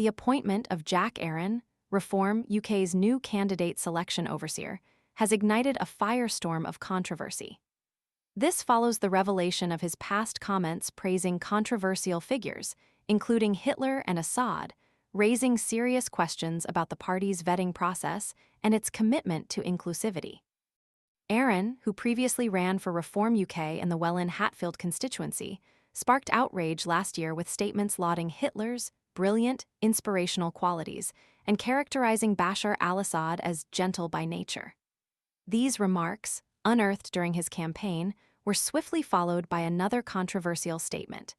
The appointment of Jack Aaron, Reform UK's new candidate selection overseer, has ignited a firestorm of controversy. This follows the revelation of his past comments praising controversial figures, including Hitler and Assad, raising serious questions about the party's vetting process and its commitment to inclusivity. Aaron, who previously ran for Reform UK in the Welwyn-Hatfield constituency, sparked outrage last year with statements lauding Hitler's brilliant, inspirational qualities and characterizing Bashar al-Assad as gentle by nature. These remarks, unearthed during his campaign, were swiftly followed by another controversial statement.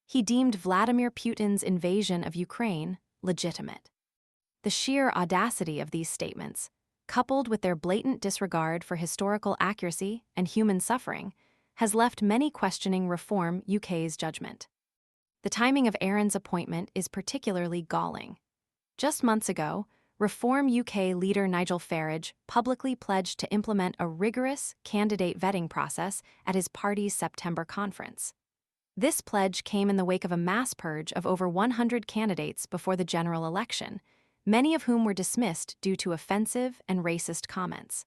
He deemed Vladimir Putin's invasion of Ukraine legitimate. The sheer audacity of these statements, coupled with their blatant disregard for historical accuracy and human suffering, has left many questioning Reform UK's judgment. The timing of Aaron's appointment is particularly galling. Just months ago, Reform UK leader Nigel Farage publicly pledged to implement a rigorous candidate vetting process at his party's September conference. This pledge came in the wake of a mass purge of over 100 candidates before the general election, many of whom were dismissed due to offensive and racist comments.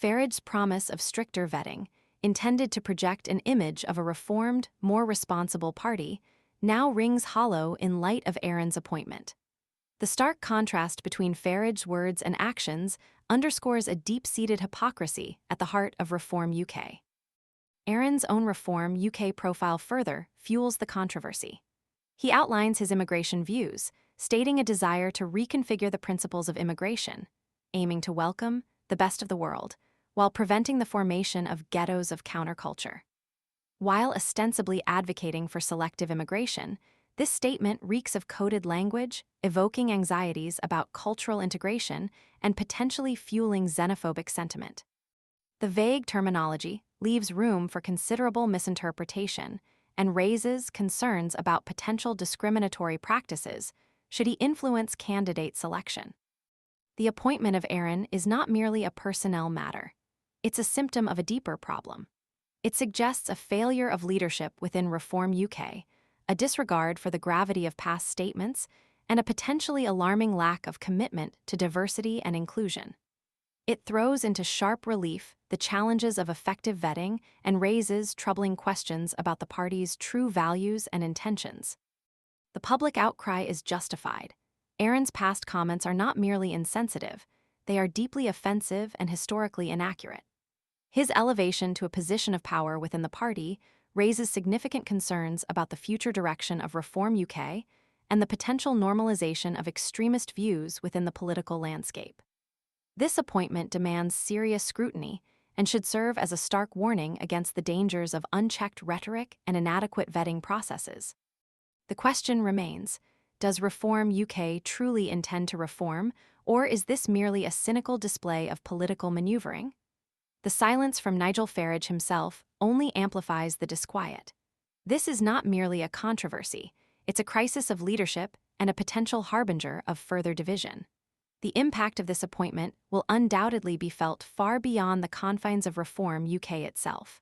Farage's promise of stricter vetting, intended to project an image of a reformed, more responsible party, now rings hollow in light of Aaron's appointment. The stark contrast between Farage's words and actions underscores a deep-seated hypocrisy at the heart of Reform UK. Aaron's own Reform UK profile further fuels the controversy. He outlines his immigration views, stating a desire to reconfigure the principles of immigration, aiming to welcome the best of the world, while preventing the formation of ghettos of counterculture. While ostensibly advocating for selective immigration, this statement reeks of coded language, evoking anxieties about cultural integration and potentially fueling xenophobic sentiment. The vague terminology leaves room for considerable misinterpretation and raises concerns about potential discriminatory practices should he influence candidate selection. The appointment of Aaron is not merely a personnel matter. It's a symptom of a deeper problem. It suggests a failure of leadership within Reform UK, a disregard for the gravity of past statements, and a potentially alarming lack of commitment to diversity and inclusion. It throws into sharp relief the challenges of effective vetting and raises troubling questions about the party's true values and intentions. The public outcry is justified. Aaron's past comments are not merely insensitive, they are deeply offensive and historically inaccurate. His elevation to a position of power within the party raises significant concerns about the future direction of Reform UK and the potential normalization of extremist views within the political landscape. This appointment demands serious scrutiny and should serve as a stark warning against the dangers of unchecked rhetoric and inadequate vetting processes. The question remains, does Reform UK truly intend to reform, or is this merely a cynical display of political maneuvering? The silence from Nigel Farage himself only amplifies the disquiet. This is not merely a controversy, it's a crisis of leadership and a potential harbinger of further division. The impact of this appointment will undoubtedly be felt far beyond the confines of Reform UK itself.